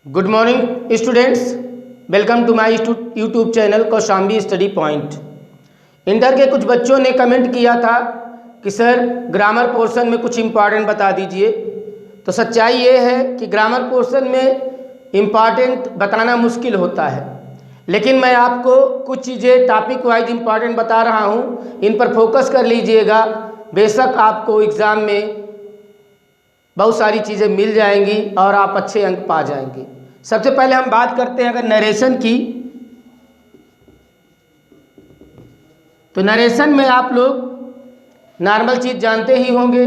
Good morning students, welcome to my YouTube channel Kaushambi study point. Inter के कुछ बच्चों ने कमेंट किया था कि सर ग्रामर पोर्शन में कुछ इम्पॉर्टेंट बता दीजिए। तो सच्चाई ये है कि ग्रामर पोर्शन में इम्पॉर्टेंट बताना मुश्किल होता है, लेकिन मैं आपको कुछ चीज़ें टॉपिक वाइज इम्पॉर्टेंट बता रहा हूँ, इन पर फोकस कर लीजिएगा। बेशक आपको एग्ज़ाम में बहुत सारी चीज़ें मिल जाएंगी और आप अच्छे अंक पा जाएंगे। सबसे पहले हम बात करते हैं अगर नरेशन की, तो नरेशन में आप लोग नॉर्मल चीज़ जानते ही होंगे।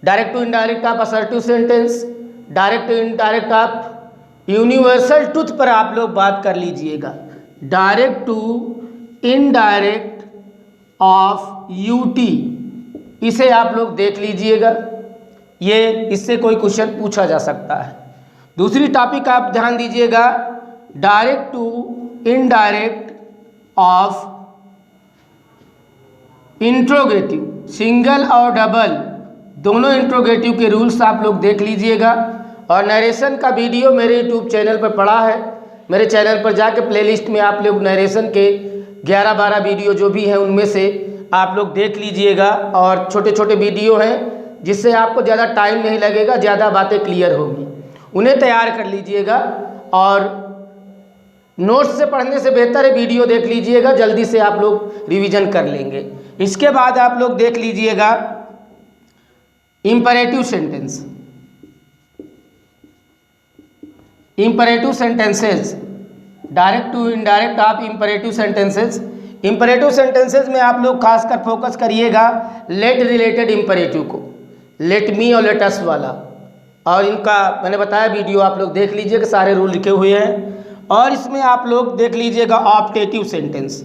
Direct to indirect of assertive sentence, direct to indirect of universal truth पर आप लोग बात कर लीजिएगा। Direct to indirect of UT, इसे आप लोग देख लीजिएगा, ये इससे कोई क्वेश्चन पूछा जा सकता है। दूसरी टॉपिक आप ध्यान दीजिएगा, direct to indirect of interrogative, single और डबल दोनों इंट्रोगेटिव के रूल्स आप लोग देख लीजिएगा। और नरेशन का वीडियो मेरे यूट्यूब चैनल पर पड़ा है, मेरे चैनल पर जाके प्लेलिस्ट में आप लोग नरेशन के 11-12 वीडियो जो भी हैं उनमें से आप लोग देख लीजिएगा। और छोटे छोटे वीडियो हैं जिससे आपको ज़्यादा टाइम नहीं लगेगा, ज़्यादा बातें क्लियर होगी, उन्हें तैयार कर लीजिएगा। और नोट्स से पढ़ने से बेहतर है वीडियो देख लीजिएगा, जल्दी से आप लोग रिवीजन कर लेंगे। इसके बाद आप लोग देख लीजिएगा imperative sentence, imperative sentences, direct to indirect of imperative sentences. Imperative sentences में आप लोग खासकर फोकस करिएगा लेट रिलेटेड इंपरेटिव को, लेट मी और लेट अस वाला, और इनका मैंने बताया वीडियो आप लोग देख लीजिएगा, सारे रूल लिखे हुए हैं। और इसमें आप लोग देख लीजिएगा optative sentence,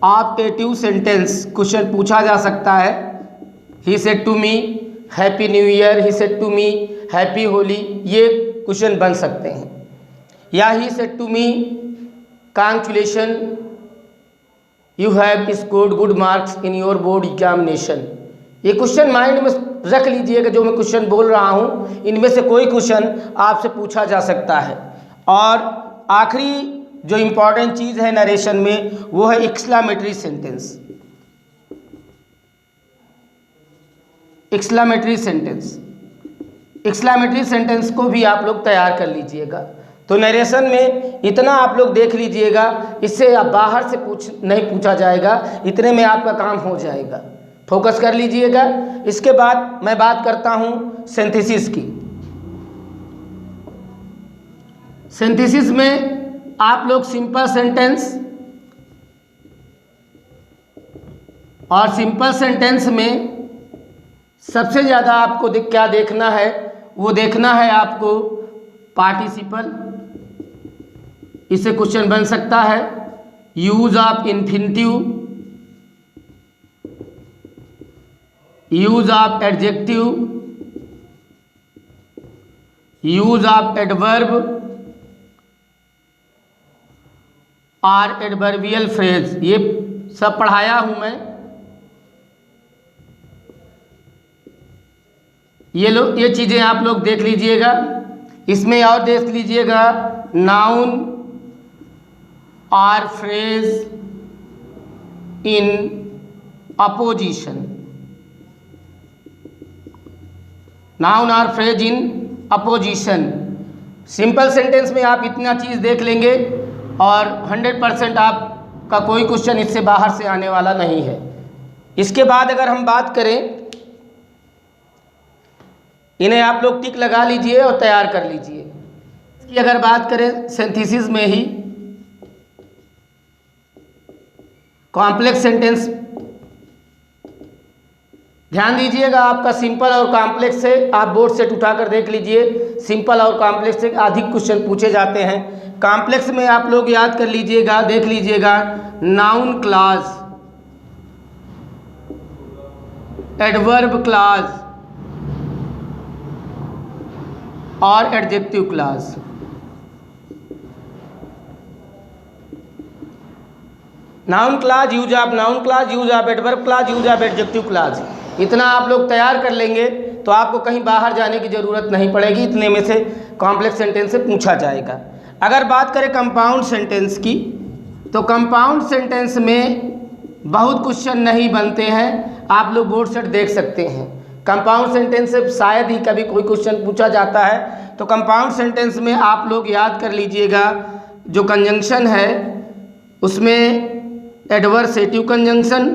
optative sentence question पूछा जा सकता है। He said to me happy new year, he said to me happy Holi, ये क्वेश्चन बन सकते हैं। या he said to me congratulation you have scored good marks in your board examination. ये क्वेश्चन माइंड में रख लीजिएगा, जो मैं क्वेश्चन बोल रहा हूँ इनमें से कोई क्वेश्चन आपसे पूछा जा सकता है। और आखिरी जो इम्पॉर्टेंट चीज़ है नरेशन में वो है exclamatory sentence, exclamatory sentence, exclamatory sentence को भी आप लोग तैयार कर लीजिएगा। तो नरेशन में इतना आप लोग देख लीजिएगा, इससे आप बाहर से नहीं पूछा जाएगा, इतने में आपका काम हो जाएगा, फोकस कर लीजिएगा। इसके बाद मैं बात करता हूँ सिंथेसिस की। सिंथेसिस में आप लोग सिंपल सेंटेंस, और सिंपल सेंटेंस में सबसे ज़्यादा आपको क्या देखना है, वो देखना है आपको पार्टिसिपल, इससे क्वेश्चन बन सकता है। Use of infinitive, use of adjective, use of adverb और एडवर्बियल फ्रेज, ये सब पढ़ाया हूं मैं। ये चीज़ें आप लोग देख लीजिएगा। इसमें और देख लीजिएगा नाउन और फ्रेज इन अपोजिशन, नाउन और phrase in opposition. Simple sentence में आप इतना चीज़ देख लेंगे और 100% आपका कोई क्वेश्चन इससे बाहर से आने वाला नहीं है। इसके बाद अगर हम बात करें, इन्हें आप लोग टिक लगा लीजिए और तैयार कर लीजिए। इसकी अगर बात करें सिंथेसिस में ही, कॉम्प्लेक्स सेंटेंस ध्यान दीजिएगा, आपका सिंपल और कॉम्प्लेक्स से आप बोर्ड सेट उठाकर देख लीजिए। सिंपल और कॉम्प्लेक्स से अधिक क्वेश्चन पूछे जाते हैं। कॉम्प्लेक्स में आप लोग याद कर लीजिएगा, देख लीजिएगा नाउन क्लॉज, एडवर्ब क्लॉज और adjective clause. Noun clause, use of noun clause, use of adverb clause, use of adjective clause, इतना आप लोग तैयार कर लेंगे तो आपको कहीं बाहर जाने की ज़रूरत नहीं पड़ेगी, इतने में से कॉम्प्लेक्स सेंटेंस से पूछा जाएगा। अगर बात करें कंपाउंड सेंटेंस की, तो कंपाउंड सेंटेंस में बहुत क्वेश्चन नहीं बनते हैं, आप लोग बोर्ड सेट देख सकते हैं। कंपाउंड सेंटेंस से शायद ही कभी कोई क्वेश्चन पूछा जाता है। तो कंपाउंड सेंटेंस में आप लोग याद कर लीजिएगा, जो कंजंक्शन है उसमें adversative conjunction,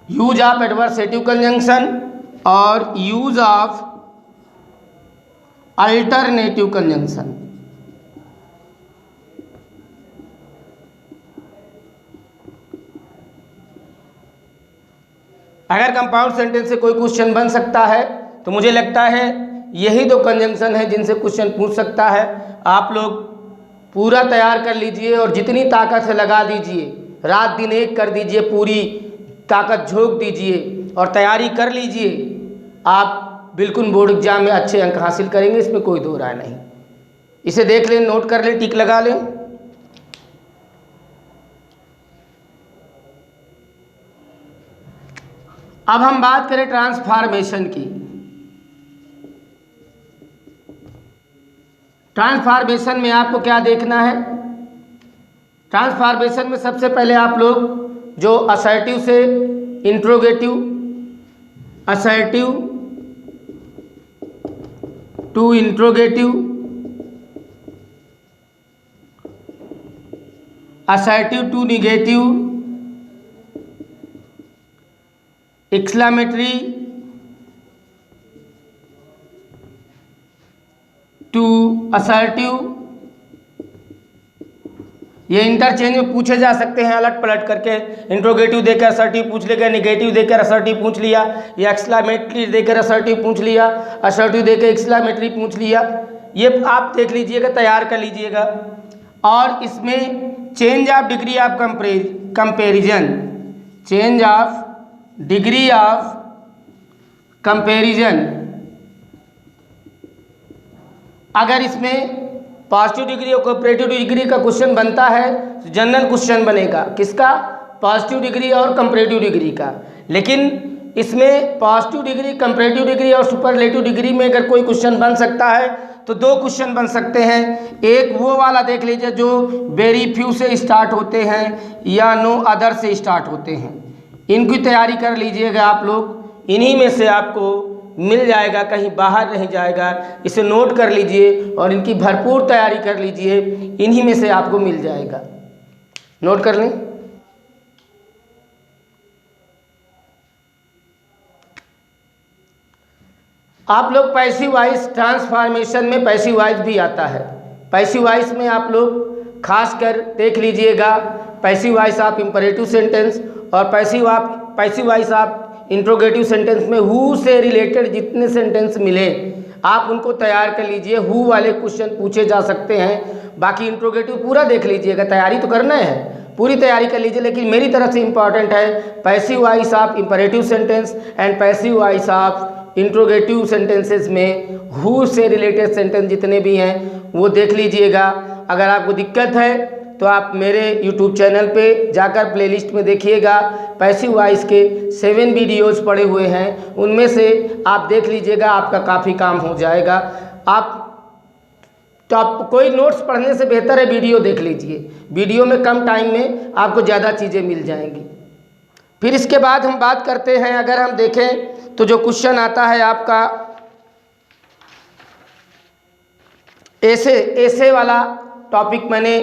use of adversative conjunction और यूज ऑफ अल्टरनेटिव कंजंक्शन। अगर कंपाउंड सेंटेंस से कोई क्वेश्चन बन सकता है तो मुझे लगता है यही दो कंजंक्शन है जिनसे क्वेश्चन पूछ सकता है। आप लोग पूरा तैयार कर लीजिए और जितनी ताकत से लगा दीजिए, रात दिन एक कर दीजिए, पूरी ताकत झोंक दीजिए और तैयारी कर लीजिए। आप बिल्कुल बोर्ड एग्जाम में अच्छे अंक हासिल करेंगे, इसमें कोई दो राय नहीं। इसे देख लें, नोट कर लें, टिक लगा लें। अब हम बात करें ट्रांसफॉर्मेशन की। ट्रांसफॉर्मेशन में आपको क्या देखना है? ट्रांसफॉर्मेशन में सबसे पहले आप लोग जो असर्टिव से interrogative, assertive to interrogative, assertive to negative, exclamatory to assertive, ये इंटरचेंज में पूछे जा सकते हैं अलट पलट करके। इंट्रोगेटिव देकर असर्टिव पूछ लेगा, निगेटिव देकर असर्टिव पूछ लिया, या एक्सक्लेमेटरी देकर असर्टिव पूछ लिया, असर्टिव देकर एक्सक्लेमेटरी पूछ लिया। ये आप देख लीजिएगा, तैयार कर लीजिएगा। और इसमें change of degree of comparison, change of degree of comparison, अगर इसमें पॉजिटिव डिग्री और कंपैरेटिव डिग्री का क्वेश्चन बनता है तो जनरल क्वेश्चन बनेगा किसका? पॉजिटिव डिग्री और कंपैरेटिव डिग्री का। लेकिन इसमें पॉजिटिव डिग्री, कंपैरेटिव डिग्री और सुपरलेटिव डिग्री में अगर कोई क्वेश्चन बन सकता है तो दो क्वेश्चन बन सकते हैं। एक वो वाला देख लीजिए जो वेरी फ्यू से स्टार्ट होते हैं या नो अदर से स्टार्ट होते हैं। इनकी तैयारी कर लीजिएगा आप लोग, इन्हीं में से आपको मिल जाएगा, कहीं बाहर नहीं जाएगा। इसे नोट कर लीजिए और इनकी भरपूर तैयारी कर लीजिए, इन्हीं में से आपको मिल जाएगा। नोट कर लें। आप लोग पैसिव वॉइस ट्रांसफॉर्मेशन में पैसिव वॉइस भी आता है। पैसिव वॉइस में आप लोग खास कर देख लीजिएगा, passive voice of imperative sentence और passive voice of interrogative sentence में हु से रिलेटेड जितने सेंटेंस मिले आप उनको तैयार कर लीजिए। हु वाले क्वेश्चन पूछे जा सकते हैं। बाकी इंट्रोगेटिव पूरा देख लीजिएगा, तैयारी तो करना है, पूरी तैयारी कर लीजिए। लेकिन मेरी तरफ से इंपॉर्टेंट है passive voice of imperative sentence and passive voice of interrogative sentences में हु से रिलेटेड सेंटेंस जितने भी हैं वो देख लीजिएगा। अगर आपको दिक्कत है तो आप मेरे YouTube चैनल पे जाकर प्लेलिस्ट में देखिएगा, पैसिव वॉइस के 7 वीडियोज़ पड़े हुए हैं, उनमें से आप देख लीजिएगा, आपका काफ़ी काम हो जाएगा। आप कोई नोट्स पढ़ने से बेहतर है वीडियो देख लीजिए, वीडियो में कम टाइम में आपको ज़्यादा चीज़ें मिल जाएंगी। फिर इसके बाद हम बात करते हैं, अगर हम देखें तो जो क्वेश्चन आता है आपका ऐसे वाला टॉपिक मैंने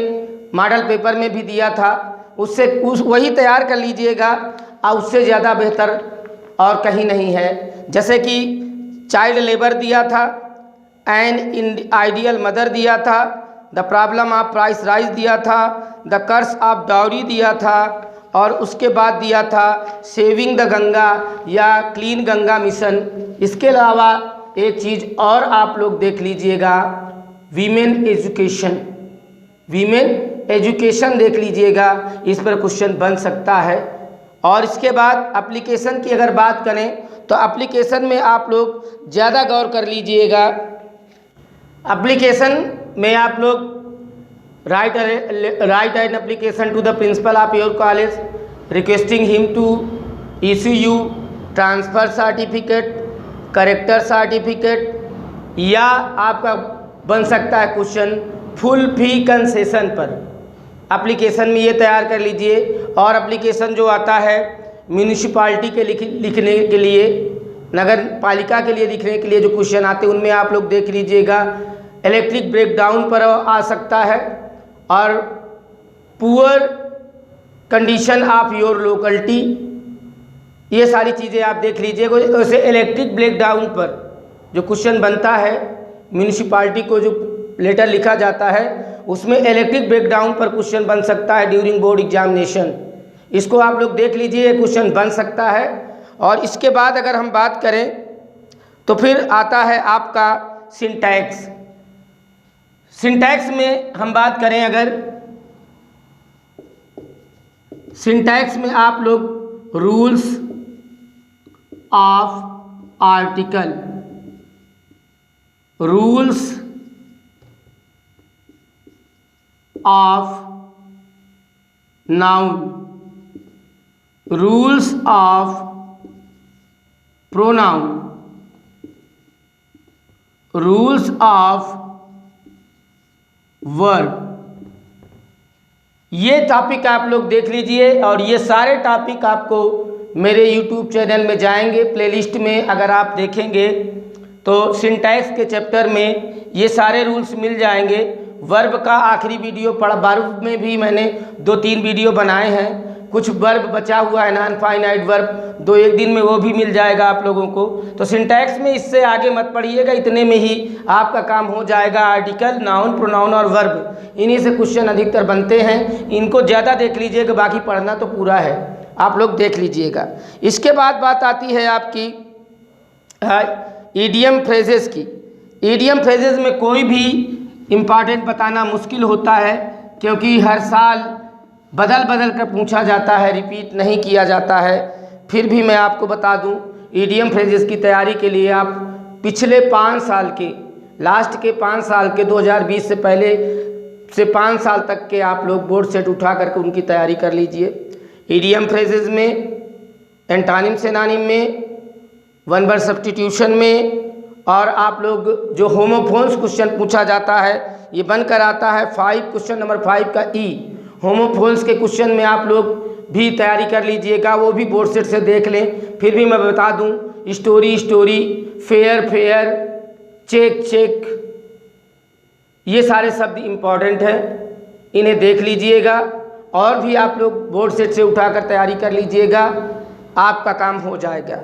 मॉडल पेपर में भी दिया था, वही तैयार कर लीजिएगा और उससे ज़्यादा बेहतर और कहीं नहीं है। जैसे कि चाइल्ड लेबर दिया था, एन आइडियल मदर दिया था, the problem of price rise दिया था, द कर्स ऑफ डाउरी दिया था, और उसके बाद दिया था सेविंग द गंगा या क्लीन गंगा मिशन। इसके अलावा एक चीज़ और आप लोग देख लीजिएगा, वीमेन एजुकेशन, वीमेन एजुकेशन देख लीजिएगा, इस पर क्वेश्चन बन सकता है। और इसके बाद एप्लीकेशन की अगर बात करें तो एप्लीकेशन में आप लोग ज़्यादा गौर कर लीजिएगा। एप्लीकेशन में आप लोग write an application to the principal of your college requesting him to issue you transfer certificate, character certificate, या आपका बन सकता है क्वेश्चन फुल फी कंसेशन पर। एप्लीकेशन में ये तैयार कर लीजिए। और एप्लीकेशन जो आता है म्यूनिसिपालिटी के लिखने के लिए, नगर पालिका के लिए लिखने के लिए जो क्वेश्चन आते हैं उनमें आप लोग देख लीजिएगा। इलेक्ट्रिक ब्रेकडाउन पर आ सकता है और poor condition of your locality, ये सारी चीज़ें आप देख लीजिएगा। वैसे इलेक्ट्रिक ब्रेकडाउन पर जो क्वेश्चन बनता है, म्यूनिसिपालिटी को जो लेटर लिखा जाता है उसमें इलेक्ट्रिक ब्रेकडाउन पर क्वेश्चन बन सकता है ड्यूरिंग बोर्ड एग्जामिनेशन। इसको आप लोग देख लीजिए, क्वेश्चन बन सकता है। और इसके बाद अगर हम बात करें तो फिर आता है आपका सिंटैक्स। सिंटैक्स में हम बात करें, अगर सिंटैक्स में आप लोग rules of article, rules of noun, rules of pronoun, rules of verb, ये टॉपिक आप लोग देख लीजिए। और ये सारे टॉपिक आपको मेरे YouTube चैनल में जाएंगे, प्लेलिस्ट में अगर आप देखेंगे तो सिंटैक्स के चैप्टर में ये सारे रूल्स मिल जाएंगे। वर्ब का आखिरी वीडियो वर्ब में भी मैंने 2-3 वीडियो बनाए हैं। कुछ वर्ब बचा हुआ है, नॉन फाइनाइट वर्ब, 2-1 दिन में वो भी मिल जाएगा आप लोगों को। तो सिंटैक्स में इससे आगे मत पढ़िएगा, इतने में ही आपका काम हो जाएगा। आर्टिकल, नाउन, प्रोनाउन और वर्ब, इन्हीं से क्वेश्चन अधिकतर बनते हैं। इनको ज़्यादा देख लीजिएगा, बाकी पढ़ना तो पूरा है, आप लोग देख लीजिएगा। इसके बाद बात आती है आपकी ईडियम फ्रेजेस की। ईडियम फ्रेजेस में कोई भी इम्पॉर्टेंट बताना मुश्किल होता है, क्योंकि हर साल बदल बदल कर पूछा जाता है, रिपीट नहीं किया जाता है। फिर भी मैं आपको बता दूं, ईडियम फ्रेजेस की तैयारी के लिए आप पिछले 5 साल के, लास्ट के 5 साल के 2020 से पहले से 5 साल तक के आप लोग बोर्ड सेट उठा करके उनकी तैयारी कर लीजिए। ईडियम फ्रेजेस में, एंटोनिम सिनोनिम में, वन वर्ड सब्स्टिट्यूशन में, और आप लोग जो होमोफोन्स क्वेश्चन पूछा जाता है ये बनकर आता है 5, क्वेश्चन नंबर 5 का ई। होमोफोन्स के क्वेश्चन में आप लोग भी तैयारी कर लीजिएगा, वो भी बोर्ड सेट से देख लें। फिर भी मैं बता दूं, story story, fair fair, check check, ये सारे शब्द इम्पॉर्टेंट हैं, इन्हें देख लीजिएगा। और भी आप लोग बोर्ड सेट से उठाकर तैयारी कर लीजिएगा, आपका काम हो जाएगा।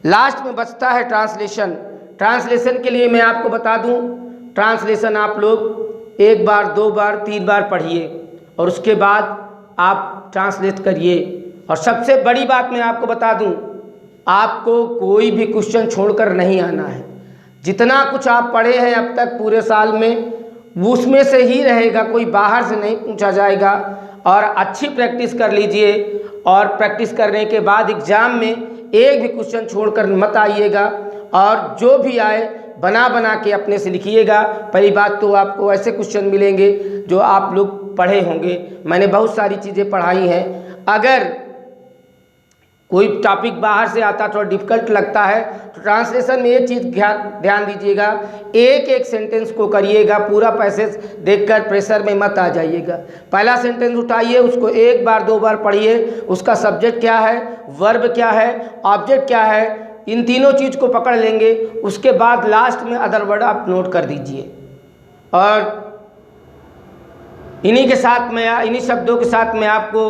लास्ट में बचता है ट्रांसलेशन। ट्रांसलेशन के लिए मैं आपको बता दूं, ट्रांसलेशन आप लोग 1 बार 2 बार 3 बार पढ़िए और उसके बाद आप ट्रांसलेट करिए। और सबसे बड़ी बात मैं आपको बता दूं, आपको कोई भी क्वेश्चन छोड़कर नहीं आना है। जितना कुछ आप पढ़े हैं अब तक पूरे साल में, उसमें से ही रहेगा, कोई बाहर से नहीं पूछा जाएगा। और अच्छी प्रैक्टिस कर लीजिए, और प्रैक्टिस करने के बाद एग्ज़ाम में एक भी क्वेश्चन छोड़कर मत आइएगा। और जो भी आए बना बना के अपने से लिखिएगा। पहली बात तो आपको ऐसे क्वेश्चन मिलेंगे जो आप लोग पढ़े होंगे, मैंने बहुत सारी चीज़ें पढ़ाई हैं। अगर कोई टॉपिक बाहर से आता थोड़ा डिफ़िकल्ट लगता है तो ट्रांसलेशन में ये चीज़ ध्यान दीजिएगा, एक एक सेंटेंस को करिएगा, पूरा पैसेज देखकर प्रेशर में मत आ जाइएगा। पहला सेंटेंस उठाइए, उसको 1 बार 2 बार पढ़िए, उसका सब्जेक्ट क्या है, वर्ब क्या है, ऑब्जेक्ट क्या है, इन तीनों चीज़ को पकड़ लेंगे। उसके बाद लास्ट में अदर वर्ड आप नोट कर दीजिए। और इन्हीं शब्दों के साथ मैं आपको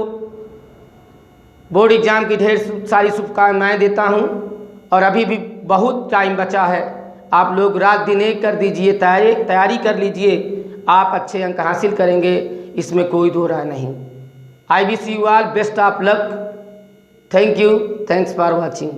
बोर्ड एग्ज़ाम की ढेर सारी शुभकामनाएं देता हूं। और अभी भी बहुत टाइम बचा है, आप लोग रात दिन एक कर दीजिए, तैयारी कर लीजिए, आप अच्छे अंक हासिल करेंगे, इसमें कोई दो राय नहीं। I wish you all best of luck. Thank you, thanks for watching.